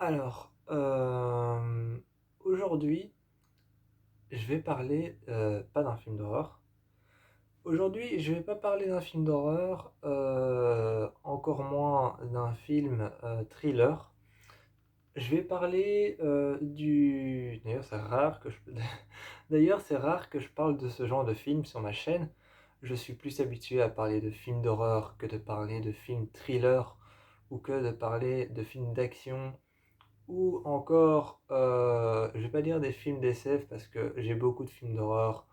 Alors, aujourd'hui, je vais parler pas d'un film d'horreur. Aujourd'hui, je vais pas parler d'un film d'horreur, encore moins d'un film thriller. Je vais parler du. D'ailleurs, c'est rare que je. D'ailleurs, c'est rare que je parle de ce genre de film sur ma chaîne. Je suis plus habitué à parler de films d'horreur que de parler de films thriller ou que de parler de films d'action ou encore, je vais pas dire des films d'SF parce que j'ai beaucoup de films d'horreur,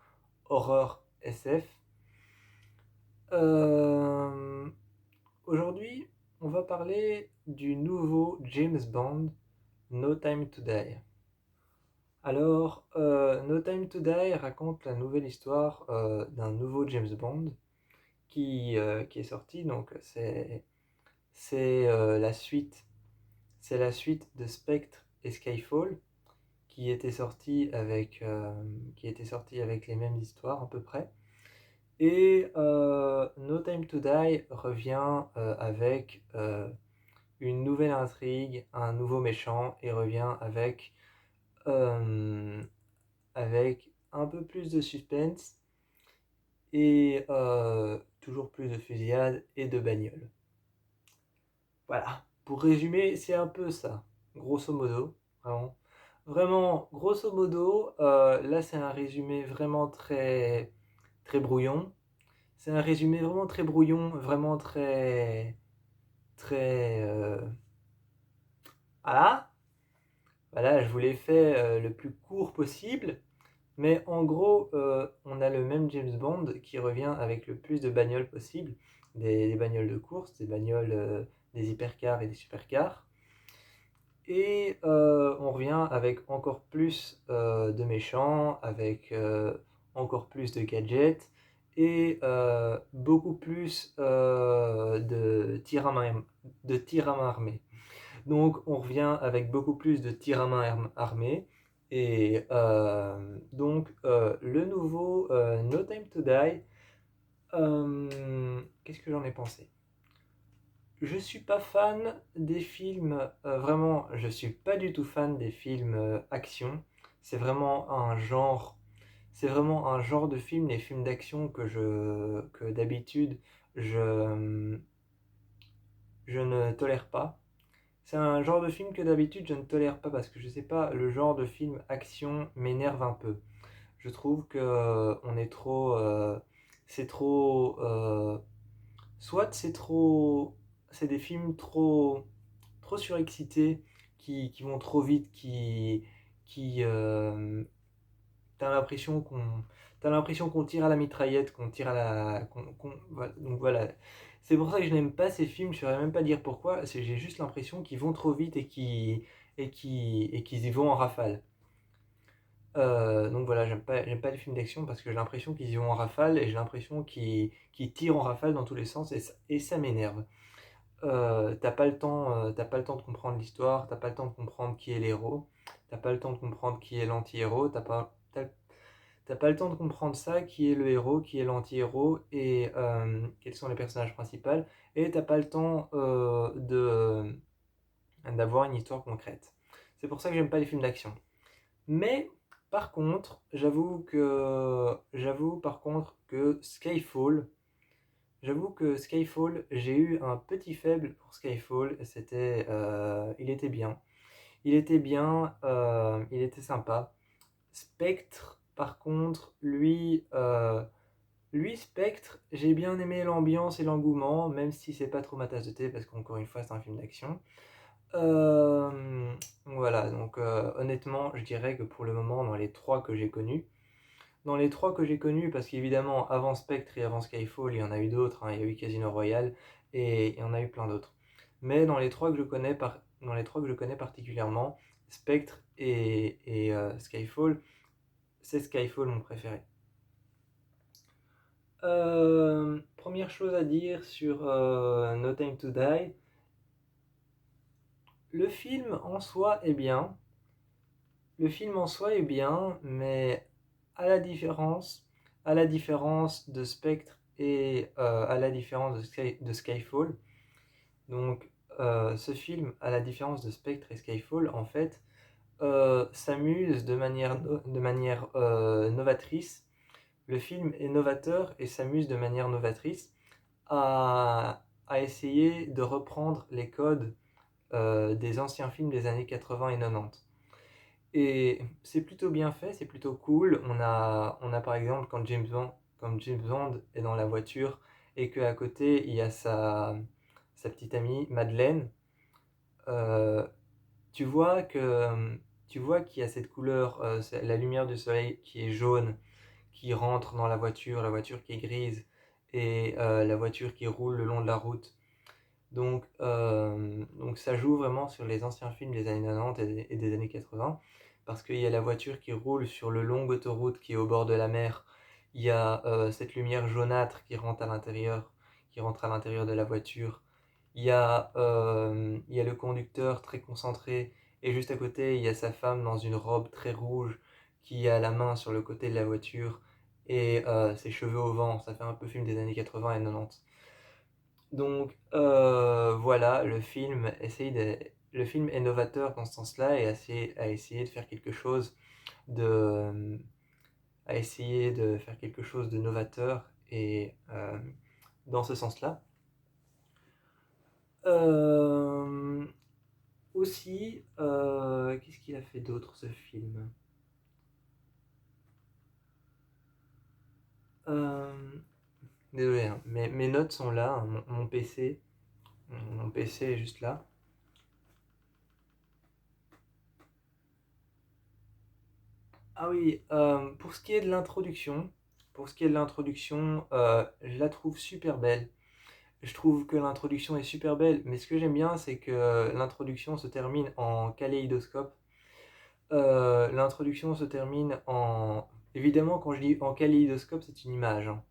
horreur SF. Euh, Aujourd'hui, on va parler du nouveau James Bond, No Time to Die. Alors, No Time to Die raconte la nouvelle histoire d'un nouveau James Bond qui est sorti. Donc, c'est c'est la suite de Spectre et Skyfall, qui était sorti avec les mêmes histoires à peu près. Et No Time to Die revient avec une nouvelle intrigue, un nouveau méchant, et revient euh, avec un peu plus de suspense et toujours plus de fusillade et de bagnole. Voilà, pour résumer, c'est un peu ça, grosso modo, vraiment. Vraiment, grosso modo, là c'est un résumé vraiment très brouillon. C'est un résumé vraiment très brouillon, vraiment très... Voilà, voilà, je vous l'ai fait le plus court possible. Mais en gros, on a le même James Bond qui revient avec le plus de bagnoles possible. Des bagnoles de course, des bagnoles, des hypercars et des supercars. Et on revient avec encore plus de méchants, avec encore plus de gadgets et beaucoup plus de tirs à main armés. Donc on revient avec beaucoup plus de tirs à main armés. Et le nouveau No Time to Die, qu'est-ce que j'en ai pensé? Je suis pas fan des films, vraiment, je suis pas du tout fan des films action. C'est vraiment un genre, c'est vraiment un genre de film, les films d'action que d'habitude je, je ne tolère pas. C'est un genre de film que d'habitude je ne tolère pas parce que je sais pas, le genre de film action m'énerve un peu. Je trouve que on est trop, c'est trop, soit c'est trop, c'est des films trop surexcités qui vont trop vite, qui t'as l'impression qu'on t'as l'impression qu'on tire à la mitraillette, qu'on tire à la voilà. Donc voilà. C'est pour ça que je n'aime pas ces films, je saurais même pas dire pourquoi, j'ai juste l'impression qu'ils vont trop vite et qu'ils y vont en rafale. Donc voilà, j'aime pas les films d'action parce que j'ai l'impression qu'ils y vont en rafale et j'ai l'impression qu'ils tirent en rafale dans tous les sens et ça m'énerve. T'as pas le temps de comprendre l'histoire, t'as pas le temps de comprendre qui est l'héros, t'as pas le temps de comprendre qui est l'anti-héros, t'as pas le temps de comprendre ça, qui est le héros, qui est l'anti-héros et quels sont les personnages principaux, et t'as pas le temps d'avoir une histoire concrète. C'est pour ça que j'aime pas les films d'action. Mais par contre, j'avoue par contre que Skyfall, j'ai eu un petit faible pour Skyfall. Il était bien. Il était sympa. Spectre, par contre, lui Spectre, j'ai bien aimé l'ambiance et l'engouement, même si c'est pas trop ma tasse de thé, parce qu'encore une fois, c'est un film d'action. Voilà, donc honnêtement, je dirais que pour le moment, dans les trois que j'ai connus, parce qu'évidemment, avant Spectre et avant Skyfall, il y en a eu d'autres, hein, il y a eu Casino Royale et il y en a eu plein d'autres. Mais dans les trois que je connais particulièrement, Spectre et Skyfall, c'est Skyfall mon préféré. Première chose à dire sur No Time to Die, le film en soi est bien. Le film en soi est bien, mais à la différence, à la différence de Spectre et à la différence de Skyfall, donc ce film, à la différence de Spectre et Skyfall, en fait, s'amuse de manière novatrice. Le film est novateur et s'amuse de manière novatrice à essayer de reprendre les codes des anciens films des années 80 et 90. Et c'est plutôt bien fait, c'est plutôt cool. On a par exemple quand James Bond est dans la voiture et qu'à côté il y a sa petite amie Madeleine, euh, tu vois que tu vois qu'il y a cette couleur, c'est la lumière du soleil qui est jaune, qui rentre dans la voiture qui est grise et la voiture qui roule le long de la route. Donc ça joue vraiment sur les anciens films des années 90 et des années 80, parce qu'il y a la voiture qui roule sur le long autoroute qui est au bord de la mer. Il y a cette lumière jaunâtre qui rentre à l'intérieur de la voiture. Il y a le conducteur très concentré, et juste à côté, il y a sa femme dans une robe très rouge qui a la main sur le côté de la voiture et ses cheveux au vent. Ça fait un peu film des années 80 et 90. Donc voilà, le film est novateur dans ce sens-là et a essayé de faire quelque chose de, a essayé de faire quelque chose de novateur et dans ce sens-là. Euh, Aussi, qu'est-ce qu'il a fait d'autre ce film? Euh, Désolé, hein, mes notes sont là, hein, mon PC est juste là. Ah oui, pour ce qui est de l'introduction, je la trouve super belle. Je trouve que l'introduction est super belle, mais ce que j'aime bien, c'est que l'introduction se termine en kaléidoscope. L'introduction se termine en... Évidemment, quand je dis en kaléidoscope, c'est une image, hein.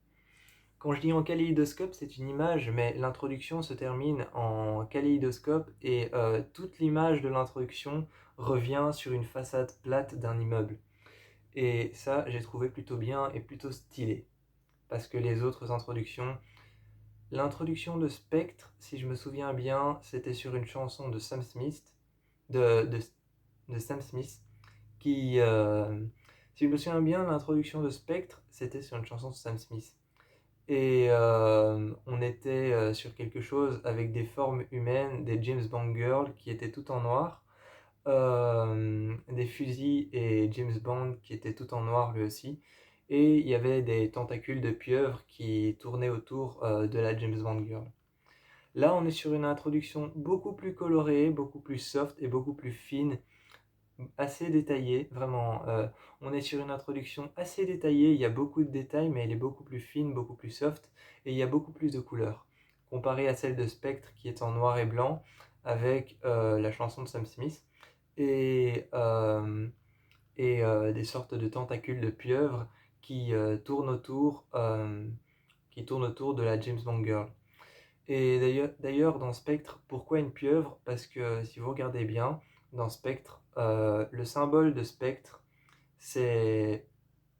Quand je dis en kaléidoscope, c'est une image, mais l'introduction se termine en kaléidoscope et toute l'image de l'introduction revient sur une façade plate d'un immeuble. Et ça, j'ai trouvé plutôt bien et plutôt stylé. Parce que les autres introductions... L'introduction de Spectre, si je me souviens bien, c'était sur une chanson de Sam Smith, de, de, de Sam Smith, qui... si je me souviens bien, l'introduction de Spectre, c'était sur une chanson de Sam Smith. Et on était sur quelque chose avec des formes humaines, des James Bond Girls qui étaient tout en noir, des fusils et James Bond qui était tout en noir lui aussi. Et il y avait des tentacules de pieuvre qui tournaient autour de la James Bond Girl. Là, on est sur une introduction beaucoup plus colorée, beaucoup plus soft et beaucoup plus fine, assez détaillée, vraiment. On est sur une introduction assez détaillée, il y a beaucoup de détails, mais elle est beaucoup plus fine, beaucoup plus soft, et il y a beaucoup plus de couleurs, comparée à celle de Spectre qui est en noir et blanc, avec la chanson de Sam Smith, et, euh, et des sortes de tentacules de pieuvre qui, qui tournent autour de la James Bond Girl. Et d'ailleurs, dans Spectre, pourquoi une pieuvre? Parce que si vous regardez bien, dans Spectre, le symbole de Spectre, c'est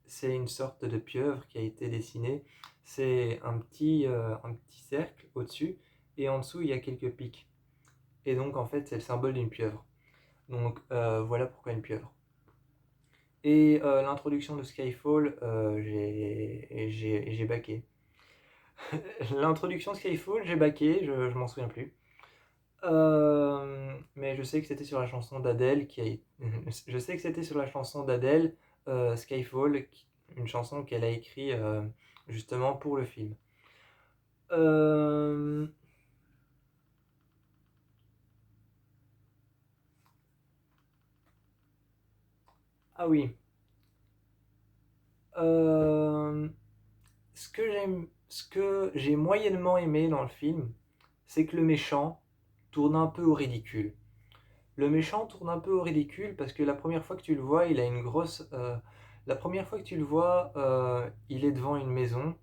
c'est une sorte de pieuvre qui a été dessinée. C'est un petit cercle au-dessus, et en dessous, il y a quelques pics. Et donc, en fait, c'est le symbole d'une pieuvre. Donc, voilà pourquoi une pieuvre. Et l'introduction de Skyfall, j'ai baqué. L'introduction de Skyfall, j'ai baqué, je m'en souviens plus. Mais je sais que c'était sur la chanson d'Adèle je sais que c'était sur la chanson d'Adèle, Skyfall, une chanson qu'elle a écrite justement pour le film. Euh, Ah oui. Euh, ce que j'ai moyennement aimé dans le film, c'est que le méchant tourne un peu au ridicule. Le méchant tourne un peu au ridicule parce que la première fois que tu le vois, il a une grosse. La première fois que tu le vois, il est devant une maison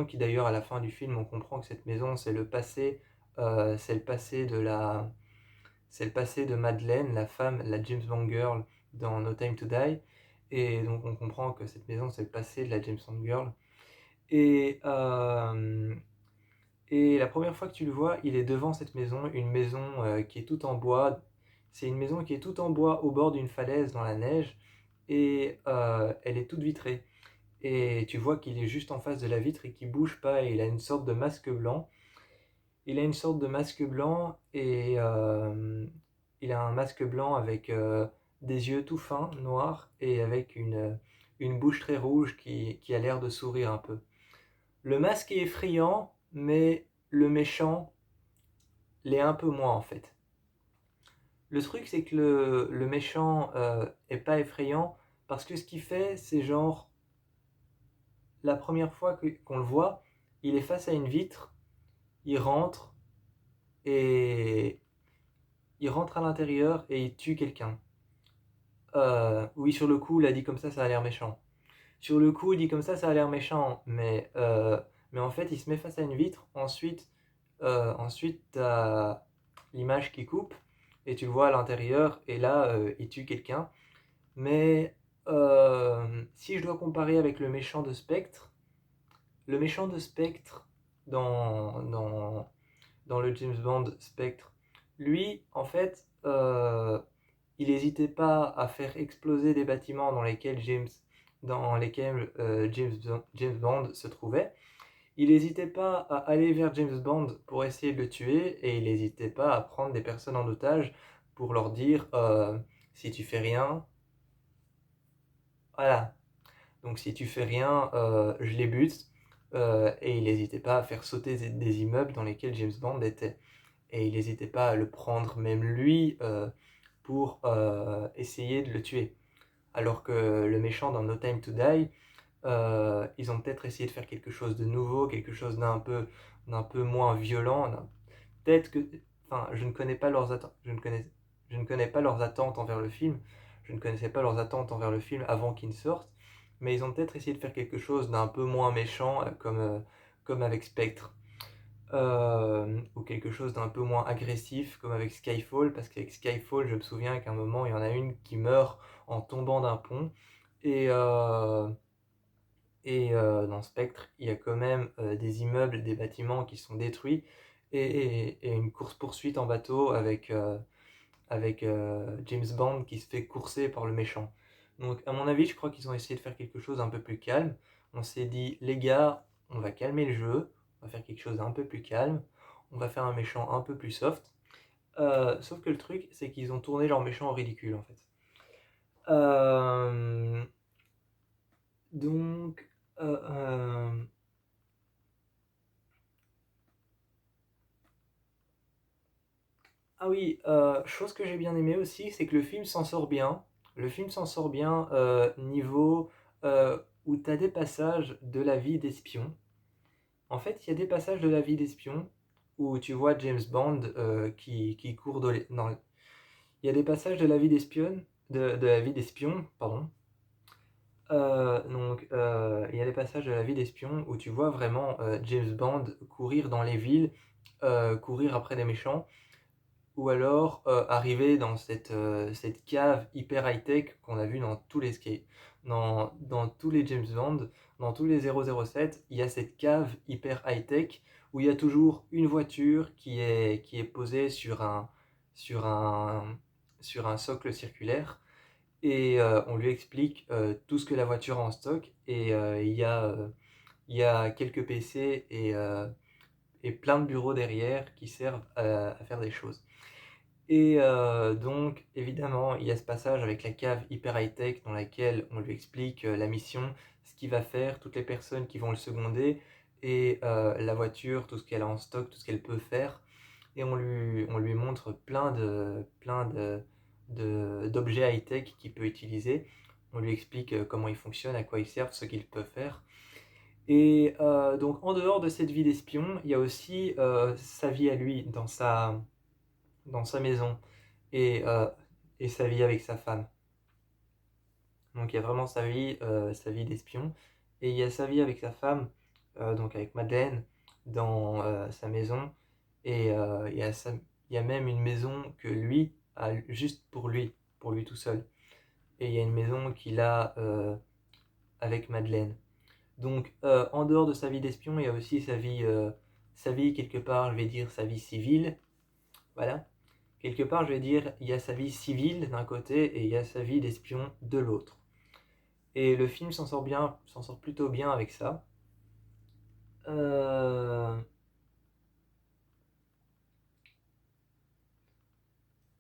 qui d'ailleurs à la fin du film, on comprend que cette maison, c'est le passé c'est le passé de Madeleine, la femme, la James Bond girl dans No Time to Die, et donc on comprend que cette maison, c'est le passé de la James Bond girl. Et Et la première fois que tu le vois, il est devant cette maison, une maison qui est toute en bois. C'est une maison qui est toute en bois au bord d'une falaise dans la neige et elle est toute vitrée. Et tu vois qu'il est juste en face de la vitre et qu'il bouge pas et il a une sorte de masque blanc. Il a une sorte de masque blanc et il a un masque blanc avec des yeux tout fins, noirs et avec une bouche très rouge qui a l'air de sourire un peu. Le masque est effrayant, mais le méchant l'est un peu moins en fait. Le truc, c'est que le méchant est pas effrayant parce que ce qu'il fait, c'est genre la première fois qu'on le voit, il est face à une vitre, il rentre et il rentre à l'intérieur et il tue quelqu'un. Oui, sur le coup, il a dit comme ça a l'air méchant. Sur le coup, il dit comme ça a l'air méchant, mais en fait, il se met face à une vitre. Ensuite, t'as l'image qui coupe et tu le vois à l'intérieur et là, il tue quelqu'un. Mais si je dois comparer avec le méchant de Spectre dans, dans, dans le James Bond Spectre, lui, en fait, il n'hésitait pas à faire exploser des bâtiments dans lesquels James Bond se trouvait. Il n'hésitait pas à aller vers James Bond pour essayer de le tuer et il n'hésitait pas à prendre des personnes en otage pour leur dire si tu fais rien, voilà. Donc si tu fais rien, je les bute. Et il n'hésitait pas à faire sauter des immeubles dans lesquels James Bond était. Et il n'hésitait pas à le prendre, même lui, pour essayer de le tuer. Alors que le méchant dans No Time to Die, ils ont peut-être essayé de faire quelque chose de nouveau, quelque chose d'un peu moins violent. Peut-être que, enfin, je ne connais pas leurs attentes. Je ne connais pas leurs attentes envers le film. Je ne connaissais pas leurs attentes envers le film avant qu'il ne sorte. Mais ils ont peut-être essayé de faire quelque chose d'un peu moins méchant, comme avec Spectre. Ou quelque chose d'un peu moins agressif, comme avec Skyfall, parce qu'avec Skyfall, je me souviens qu'à un moment, il y en a une qui meurt en tombant d'un pont. Et, dans Spectre, il y a quand même des immeubles, des bâtiments qui sont détruits, et une course-poursuite en bateau avec James Bond qui se fait courser par le méchant. Donc, à mon avis, je crois qu'ils ont essayé de faire quelque chose un peu plus calme. On s'est dit, les gars, on va calmer le jeu, on va faire quelque chose d'un peu plus calme, on va faire un méchant un peu plus soft. Sauf que le truc, c'est qu'ils ont tourné leur méchant au ridicule, en fait. Euh, donc, euh, euh, ah oui, chose que j'ai bien aimé aussi, c'est que le film s'en sort bien. Le film s'en sort bien niveau où tu as des passages de la vie d'espion. En fait, il y a des passages de la vie d'espion où tu vois James Bond qui court non, il y a des passages de la vie de la vie d'espion, pardon. Il y a des passages de la vie d'espion où tu vois vraiment James Bond courir dans les villes, courir après des méchants ou alors arriver dans cette cave hyper high-tech qu'on a vu dans tous les dans tous les James Bond, dans tous les 007, il y a cette cave hyper high-tech où il y a toujours une voiture qui est posée sur un, sur un socle circulaire et on lui explique tout ce que la voiture a en stock et il y a quelques PC et plein de bureaux derrière qui servent à faire des choses. Et donc, évidemment, il y a ce passage avec la cave hyper high-tech dans laquelle on lui explique la mission, ce qu'il va faire, toutes les personnes qui vont le seconder, et la voiture, tout ce qu'elle a en stock, tout ce qu'elle peut faire. Et on lui montre d'objets high-tech qu'il peut utiliser. On lui explique comment ils fonctionnent, à quoi ils servent, ce qu'ils peuvent faire. Et donc, en dehors de cette vie d'espion, il y a aussi sa vie à lui, dans sa maison et, euh, et sa vie avec sa femme. Donc il y a vraiment sa vie d'espion, et il y a sa vie avec sa femme, donc avec Madeleine, dans sa maison, et il y a même une maison que lui a juste pour lui tout seul. Et il y a une maison qu'il a avec Madeleine. Donc en dehors de sa vie d'espion, il y a aussi sa vie sa vie, quelque part, je vais dire sa vie civile. Voilà. Quelque part, je vais dire, il y a sa vie civile d'un côté et il y a sa vie d'espion de l'autre. Et le film s'en sort plutôt bien avec ça. Euh,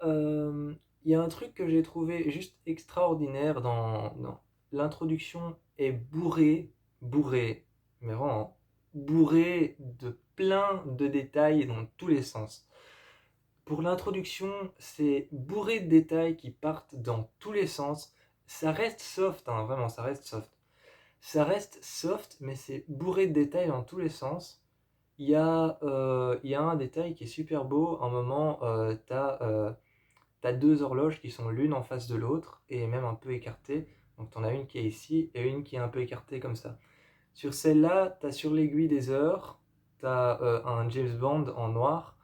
euh, Il y a un truc que j'ai trouvé juste extraordinaire dans l'introduction est bourrée, mais vraiment bourrée de plein de détails dans tous les sens. Pour l'introduction, c'est bourré de détails qui partent dans tous les sens. Ça reste soft, hein, vraiment, ça reste soft. Ça reste soft, mais c'est bourré de détails dans tous les sens. Il y a un détail qui est super beau. Un moment, t'as deux horloges qui sont l'une en face de l'autre et même un peu écartées. Donc t'en as une qui est ici et une qui est un peu écartée comme ça. Sur celle-là, t'as sur l'aiguille des heures, t'as un James Bond en noir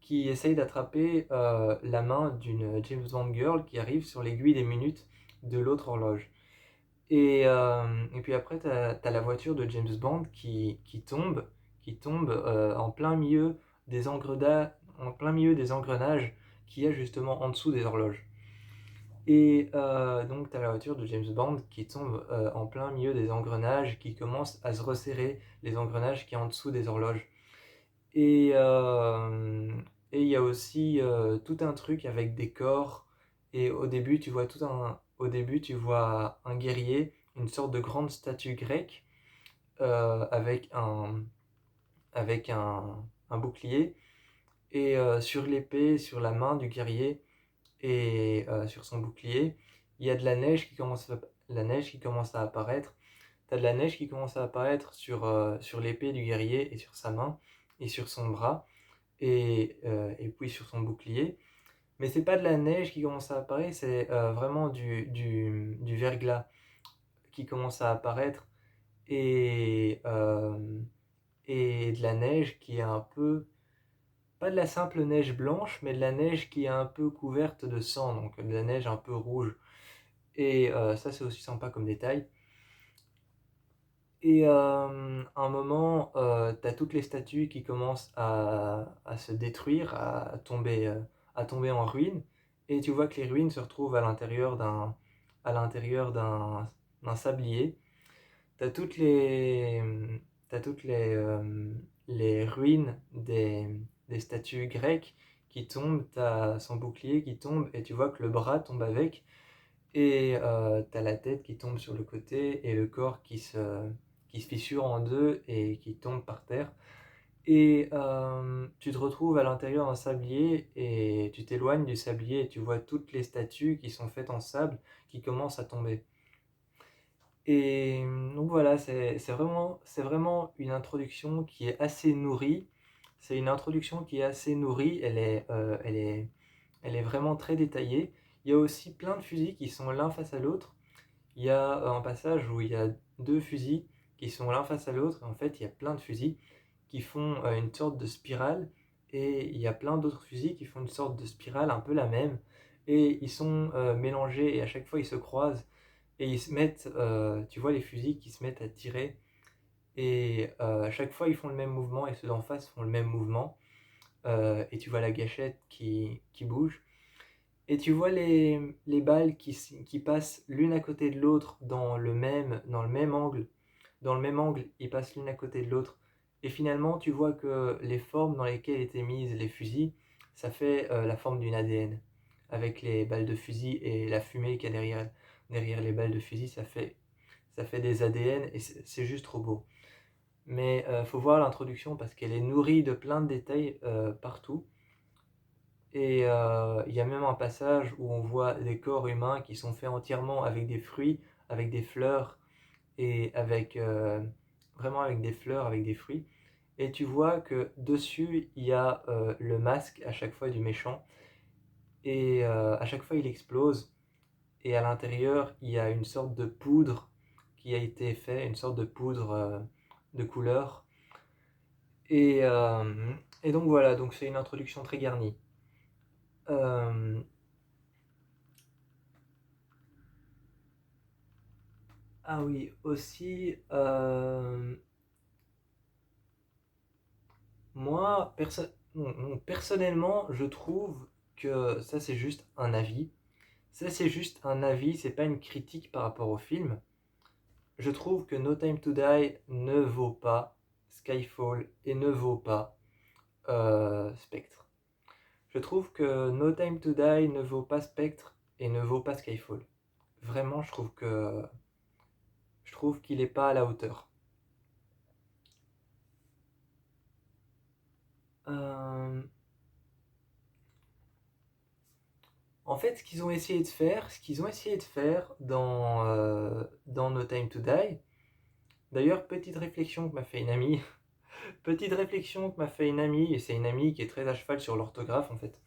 qui essaye d'attraper la main d'une James Bond girl qui arrive sur l'aiguille des minutes de l'autre horloge. Et puis après, t'as la voiture de James Bond qui tombe en plein milieu en plein milieu des engrenages qu'il y a justement en dessous des horloges. Donc, tu as la voiture de James Bond qui tombe en plein milieu des engrenages, qui commence à se resserrer, les engrenages qui est en dessous des horloges. Et euh, et il y a aussi tout un truc avec des corps. Et au début, tu vois un guerrier, une sorte de grande statue grecque avec un bouclier. Sur l'épée, sur la main du guerrier sur son bouclier, il y a de la neige qui commence à apparaître. T'as de la neige qui commence à apparaître sur l'épée du guerrier et sur sa main et sur son bras et puis sur son bouclier. Mais c'est pas de la neige qui commence à apparaître, c'est vraiment du verglas qui commence à apparaître et, euh, et de la neige qui est un peu, pas de la simple neige blanche, mais de la neige qui est un peu couverte de sang, donc de la neige un peu rouge. Ça, c'est aussi sympa comme détail. À un moment, t'as toutes les statues qui commencent à se détruire, à tomber en ruine. Et tu vois que les ruines se retrouvent à l'intérieur d'un sablier. T'as toutes les, t'as toutes les ruines des statues grecques qui tombent, t'as son bouclier qui tombe et tu vois que le bras tombe avec. T'as la tête qui tombe sur le côté et le corps qui se fissure en deux et qui tombe par terre. Tu te retrouves à l'intérieur d'un sablier et tu t'éloignes du sablier et tu vois toutes les statues qui sont faites en sable qui commencent à tomber. Donc voilà, c'est vraiment une introduction qui est assez nourrie. C'est une introduction qui est assez nourrie, elle est vraiment très détaillée. Il y a aussi plein de fusils qui sont l'un face à l'autre. Il y a un passage où il y a deux fusils qui sont l'un face à l'autre. En fait, il y a plein de fusils qui font une sorte de spirale. Et il y a plein d'autres fusils qui font une sorte de spirale un peu la même. Et ils sont mélangés et à chaque fois ils se croisent. Et ils se mettent, tu vois les fusils qui se mettent à tirer. À chaque fois ils font le même mouvement et ceux d'en face font le même mouvement. Et tu vois la gâchette qui bouge. Et tu vois les balles qui passent l'une à côté de l'autre dans le même angle. Dans le même angle, ils passent l'une à côté de l'autre. Et finalement, tu vois que les formes dans lesquelles étaient mises les fusils, ça fait la forme d'une ADN. Avec les balles de fusil et la fumée qu'il y a derrière les balles de fusil, ça fait des ADN et c'est juste trop beau. Mais faut voir l'introduction parce qu'elle est nourrie de plein de détails partout. Il y a même un passage où on voit des corps humains qui sont faits entièrement avec des fruits, avec des fleurs et vraiment avec des fleurs, avec des fruits. Et tu vois que dessus, il y a le masque à chaque fois du méchant. À chaque fois, il explose. Et à l'intérieur, il y a une sorte de poudre qui a été faite, une sorte de poudre de couleur. Et, euh, et donc voilà, donc c'est une introduction très garnie. Euh, Ah oui, aussi, Moi, personnellement, je trouve que ça c'est juste un avis. Ça c'est juste un avis, c'est pas une critique par rapport au film. Je trouve que No Time to Die ne vaut pas Skyfall et ne vaut pas Spectre. Je trouve que No Time to Die ne vaut pas Spectre et ne vaut pas Skyfall. Vraiment, je trouve qu'il n'est pas à la hauteur. Euh, En fait, ce qu'ils ont essayé de faire dans No Time to Die, d'ailleurs, petite réflexion que m'a fait une amie, petite réflexion que m'a fait une amie, et c'est une amie qui est très à cheval sur l'orthographe en fait.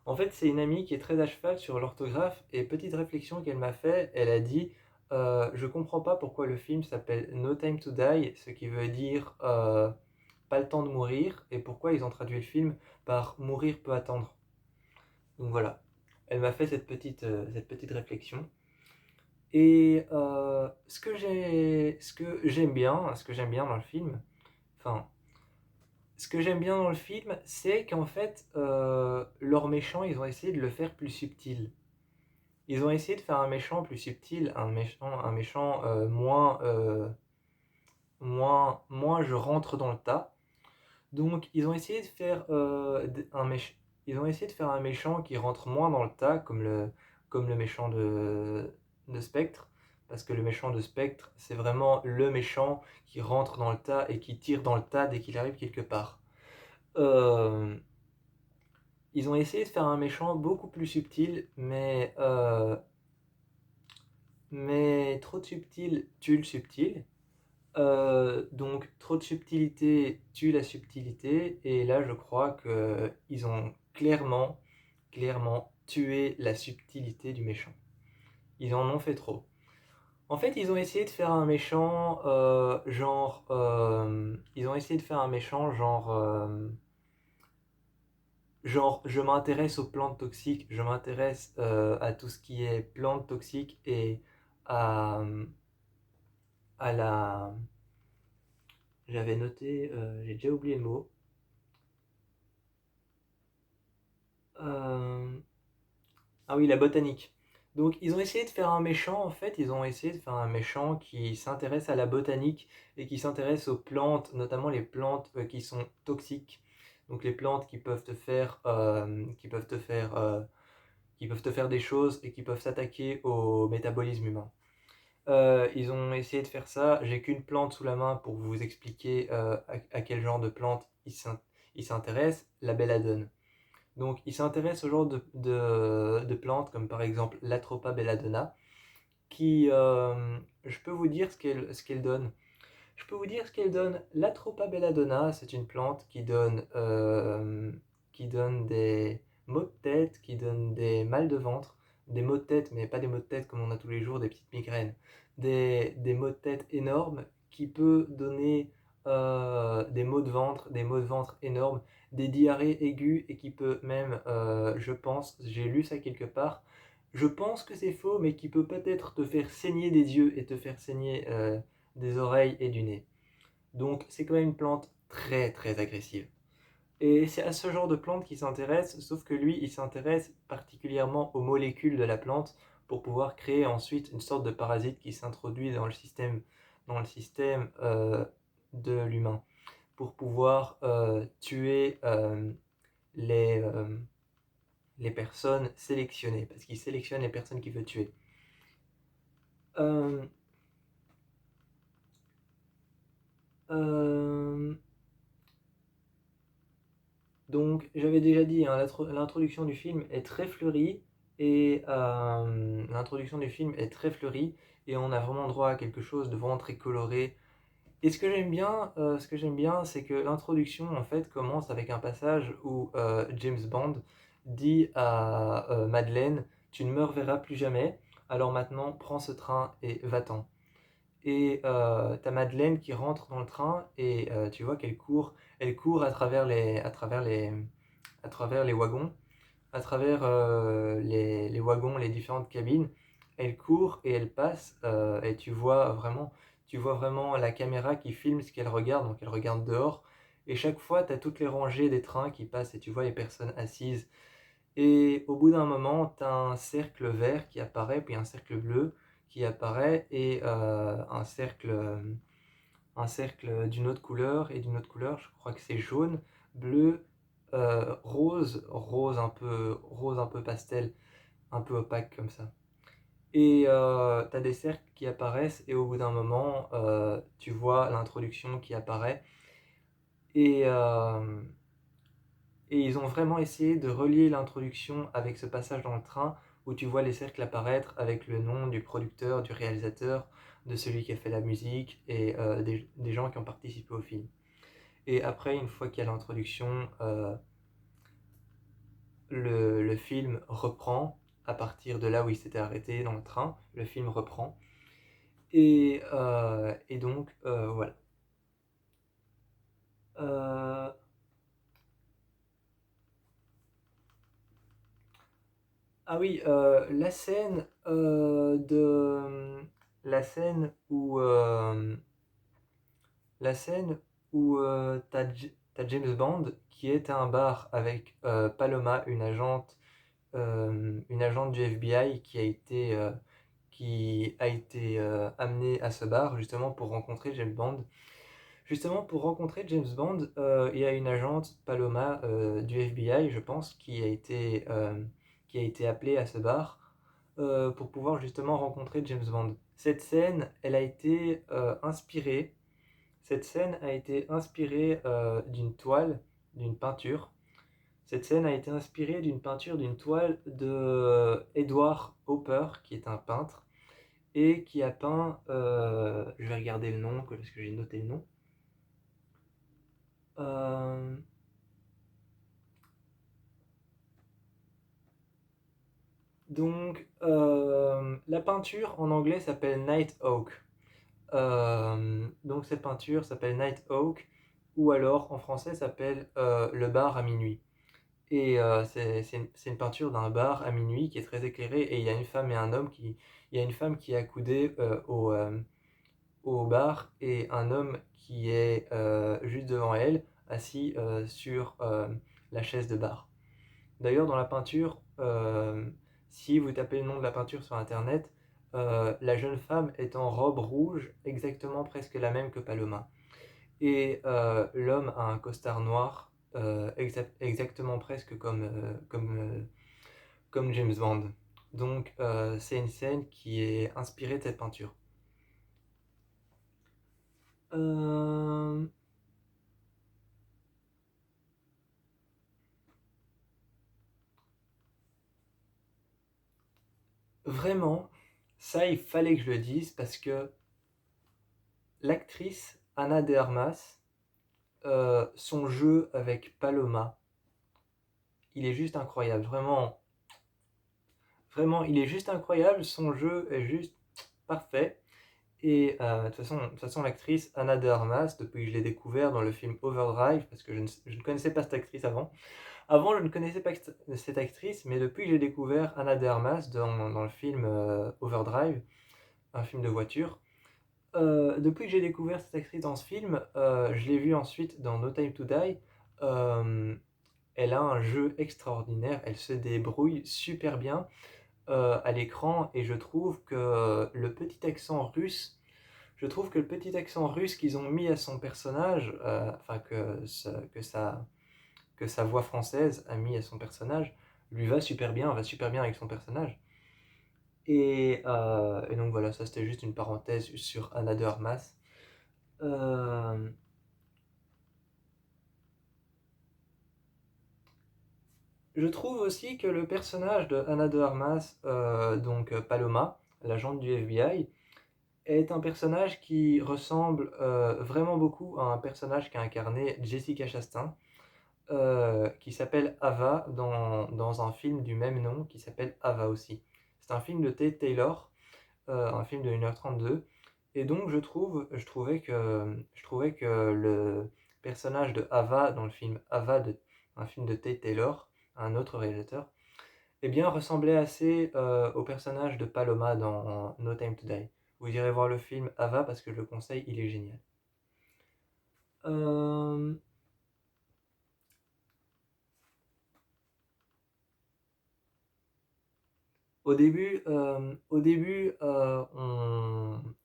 En fait, c'est une amie qui est très à cheval sur l'orthographe, et petite réflexion qu'elle m'a fait, elle a dit je comprends pas pourquoi le film s'appelle No Time to Die, ce qui veut dire pas le temps de mourir, et pourquoi ils ont traduit le film par mourir peut attendre. Donc voilà, elle m'a fait cette petite réflexion. Et ce que j'aime bien dans le film, enfin, ce que j'aime bien dans le film, c'est qu'en fait, leurs méchants, ils ont essayé de le faire plus subtil. Ils ont essayé de faire un méchant plus subtil, un méchant moins je rentre dans le tas. Donc, ils ont essayé de faire ils ont essayé de faire un méchant qui rentre moins dans le tas, comme le méchant de Spectre. Parce que le méchant de Spectre, c'est vraiment le méchant qui rentre dans le tas et qui tire dans le tas dès qu'il arrive quelque part. Euh, Ils ont essayé de faire un méchant beaucoup plus subtil, mais trop de subtil tue le subtil. Donc trop de subtilité tue la subtilité, et là je crois qu'ils ont clairement tué la subtilité du méchant. Ils en ont fait trop. En fait, ils ont essayé de faire un méchant ils ont essayé de faire un méchant genre je m'intéresse aux plantes toxiques, je m'intéresse à tout ce qui est plantes toxiques et à, à la... J'avais noté, j'ai déjà oublié le mot. Euh, Ah oui, la botanique. Donc ils ont essayé de faire un méchant, en fait, ils ont essayé de faire un méchant qui s'intéresse à la botanique et qui s'intéresse aux plantes, notamment les plantes qui sont toxiques. Donc les plantes qui peuvent te faire des choses et qui peuvent s'attaquer au métabolisme humain. Ils ont essayé de faire ça. J'ai qu'une plante sous la main pour vous expliquer à quel genre de plante ils s'intéressent, la belladone. Donc, il s'intéresse au genre de plantes, comme par exemple l'Atropa belladonna, qui, je peux vous dire ce qu'elle donne. Je peux vous dire ce qu'elle donne. L'Atropa belladonna, c'est une plante qui donne des maux de tête, qui donne des mal de ventre, des maux de tête, mais pas des maux de tête comme on a tous les jours, des petites migraines, des maux de tête énormes, qui peut donner des maux de ventre énormes, des diarrhées aiguës, et qui peut même, je pense, j'ai lu ça quelque part, je pense que c'est faux, mais qui peut peut-être te faire saigner des yeux et te faire saigner des oreilles et du nez. Donc c'est quand même une plante très très agressive. Et c'est à ce genre de plante qu'il s'intéresse, sauf que lui, il s'intéresse particulièrement aux molécules de la plante pour pouvoir créer ensuite une sorte de parasite qui s'introduit dans le système de l'humain, pour pouvoir tuer les, euh, les personnes sélectionnées, parce qu'il sélectionne les personnes qu'il veut tuer. Euh, euh, Donc, j'avais déjà dit, hein, l'introduction du film est très fleurie et on a vraiment droit à quelque chose de vraiment très coloré. Et ce que j'aime bien, c'est que l'introduction en fait commence avec un passage où James Bond dit à Madeleine, tu ne me reverras plus jamais. Alors maintenant, prends ce train et va-t'en. Et t'as Madeleine qui rentre dans le train et tu vois elle court à travers les wagons, à travers les wagons, les différentes cabines. Elle court et elle passe et tu vois vraiment la caméra qui filme ce qu'elle regarde, donc elle regarde dehors Et chaque fois, tu as toutes les rangées des trains qui passent et tu vois les personnes assises. Et au bout d'un moment, tu as un cercle vert qui apparaît, puis un cercle bleu qui apparaît, et un cercle d'une autre couleur, et d'une autre couleur, je crois que c'est jaune, bleu, rose un peu pastel, un peu opaque comme ça. Et tu as des cercles qui apparaissent, et au bout d'un moment, tu vois l'introduction qui apparaît. Et, euh, et ils ont vraiment essayé de relier l'introduction avec ce passage dans le train où tu vois les cercles apparaître avec le nom du producteur, du réalisateur, de celui qui a fait la musique et des gens qui ont participé au film. Et après, une fois qu'il y a l'introduction, le film reprend à partir de là où il s'était arrêté dans le train. Le film reprend. Et donc, voilà. Euh, Ah oui, la scène où t'as James Bond qui est à un bar avec Paloma, une agente du FBI qui a été amenée à ce bar justement pour rencontrer James Bond. Justement, pour rencontrer James Bond, il y a une agente, Paloma, du FBI, je pense, qui a été appelée à ce bar pour pouvoir justement rencontrer James Bond. Cette scène a été inspirée d'une toile, d'une peinture. Cette scène a été inspirée d'une peinture, d'une toile de Edward Hopper, qui est un peintre, et qui a peint, je vais regarder le nom, parce que j'ai noté le nom. Euh, la peinture en anglais s'appelle Night Oak. Donc cette peinture s'appelle Night Oak, ou alors en français s'appelle Le bar à minuit. Et c'est une peinture d'un bar à minuit qui est très éclairé, et il y a une femme et un homme il y a une femme qui est accoudée au bar, et un homme qui est juste devant elle, assis sur la chaise de bar. D'ailleurs, dans la peinture, si vous tapez le nom de la peinture sur internet, la jeune femme est en robe rouge, exactement presque la même que Paloma. Et l'homme a un costard noir, exactement presque comme James Bond. Donc c'est une scène qui est inspirée de cette peinture. Euh, Vraiment, ça il fallait que je le dise parce que l'actrice Anna de Armas, son jeu avec Paloma, il est juste incroyable. Vraiment, vraiment, il est juste incroyable. Son jeu est juste parfait. Et de toute façon, l'actrice Anna de Armas, depuis que je l'ai découvert dans le film Overdrive, parce que je ne connaissais pas cette actrice avant. Avant, je ne connaissais pas cette actrice, mais depuis que j'ai découvert Anna de Armas dans le film Overdrive, un film de voiture, depuis que j'ai découvert cette actrice dans ce film, je l'ai vue ensuite dans No Time to Die. Euh, Elle a un jeu extraordinaire, elle se débrouille super bien à l'écran, et je trouve que le petit accent russe qu'ils ont mis à son personnage, enfin que sa voix française a mis à son personnage, lui va super bien avec son personnage. Et donc voilà, ça c'était juste une parenthèse sur Anna de Armas. Euh, je trouve aussi que le personnage de Anna de Armas, Paloma, l'agente du FBI, est un personnage qui ressemble vraiment beaucoup à un personnage qu'a incarné Jessica Chastain, qui s'appelle Ava dans un film du même nom qui s'appelle Ava aussi. C'est un film de Tate Taylor, un film de 1h32. Et donc je trouvais que le personnage de Ava dans le film Ava, un film de Tate Taylor, un autre réalisateur, eh bien, ressemblait assez au personnage de Paloma dans No Time to Die. Vous irez voir le film Ava parce que je le conseille, il est génial. Euh, On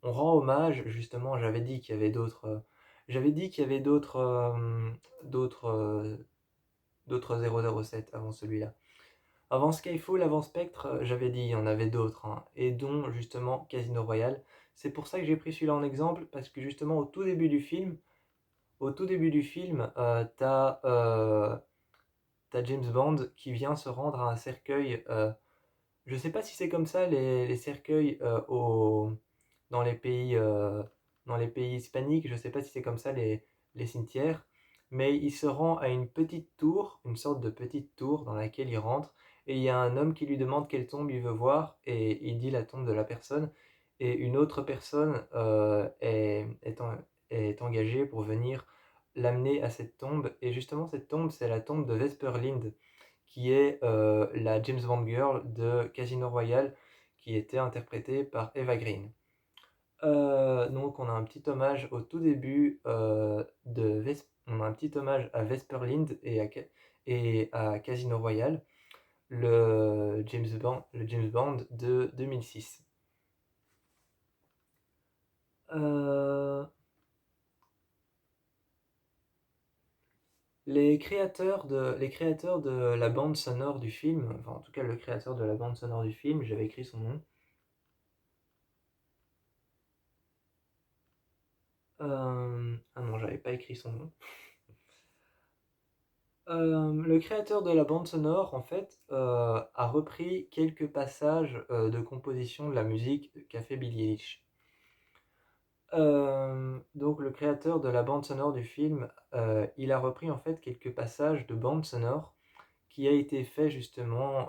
rend hommage, justement, j'avais dit qu'il y avait d'autres, d'autres 007 avant celui-là. Avant Skyfall, avant Spectre, j'avais dit il y en avait d'autres, hein, et dont justement Casino Royale. C'est pour ça que j'ai pris celui-là en exemple, parce que justement au tout début du film, t'as James Bond qui vient se rendre à un cercueil. Je sais pas si c'est comme ça les cercueils dans dans les pays hispaniques, je sais pas si c'est comme ça les cimetières, mais il se rend à une petite tour, une sorte de petite tour dans laquelle il rentre, et il y a un homme qui lui demande quelle tombe il veut voir, et il dit la tombe de la personne, et une autre personne est engagée pour venir l'amener à cette tombe, et justement cette tombe c'est la tombe de Vesper Lynd, qui est la James Bond Girl de Casino Royale, qui était interprétée par Eva Green. Donc on a un petit hommage au tout début on a un petit hommage à Vesper Lynd et à Casino Royale, le James Bond de 2006. Euh, les créateurs de la bande sonore du film, enfin en tout cas le créateur de la bande sonore du film, j'avais écrit son nom. Ah non, j'avais pas écrit son nom. Le créateur de la bande sonore, en fait, a repris quelques passages de composition de la musique qu'a fait Billie Eilish. Donc le créateur de la bande sonore du film, il a repris en fait quelques passages de bande sonore qui a été fait justement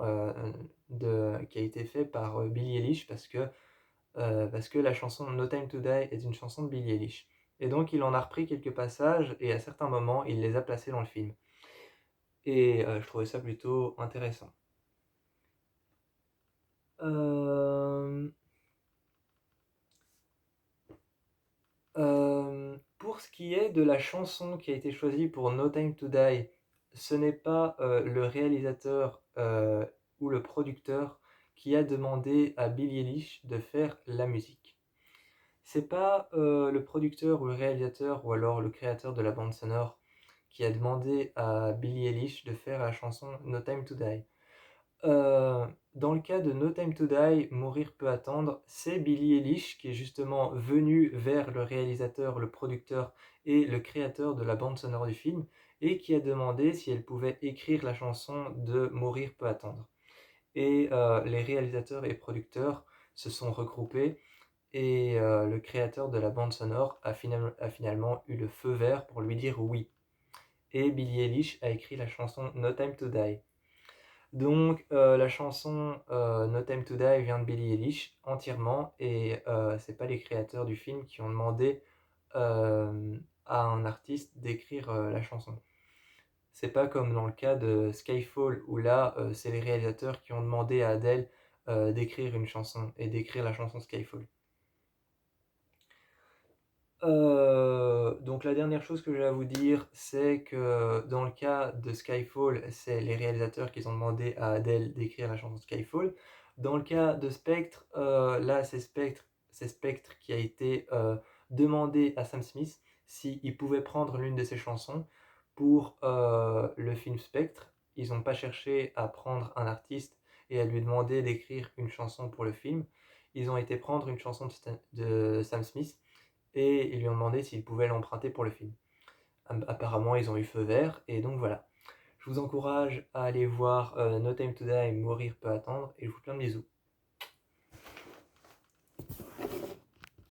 qui a été fait par Billie Eilish parce que la chanson No Time to Die est une chanson de Billie Eilish. Et donc il en a repris quelques passages et à certains moments il les a placés dans le film. Et je trouvais ça plutôt intéressant. Euh, pour ce qui est de la chanson qui a été choisie pour No Time to Die, ce n'est pas le réalisateur ou le producteur qui a demandé à Billie Eilish de faire la musique. C'est pas le producteur ou le réalisateur ou alors le créateur de la bande sonore qui a demandé à Billie Eilish de faire la chanson No Time to Die. Dans le cas de No Time to Die, Mourir peut attendre, c'est Billie Eilish qui est justement venue vers le réalisateur, le producteur et le créateur de la bande sonore du film et qui a demandé si elle pouvait écrire la chanson de Mourir peut attendre. Et les réalisateurs et producteurs se sont regroupés et le créateur de la bande sonore a finalement eu le feu vert pour lui dire oui. Et Billie Eilish a écrit la chanson No Time to Die. Donc la chanson No Time to Die vient de Billie Eilish entièrement et c'est pas les créateurs du film qui ont demandé à un artiste d'écrire la chanson. C'est pas comme dans le cas de Skyfall où là c'est les réalisateurs qui ont demandé à Adele d'écrire une chanson et d'écrire la chanson Skyfall. Donc la dernière chose que j'ai à vous dire, c'est que dans le cas de Skyfall, c'est les réalisateurs qui ont demandé à Adele d'écrire la chanson Skyfall. Dans le cas de Spectre, là c'est Spectre qui a été demandé à Sam Smith s'il pouvait prendre l'une de ses chansons pour le film Spectre. Ils n'ont pas cherché à prendre un artiste et à lui demander d'écrire une chanson pour le film. Ils ont été prendre une chanson de Sam Smith et ils lui ont demandé s'il pouvait l'emprunter pour le film. Apparemment, ils ont eu feu vert, et donc voilà. Je vous encourage à aller voir No Time to Die, Mourir peut attendre, et je vous fais plein de bisous.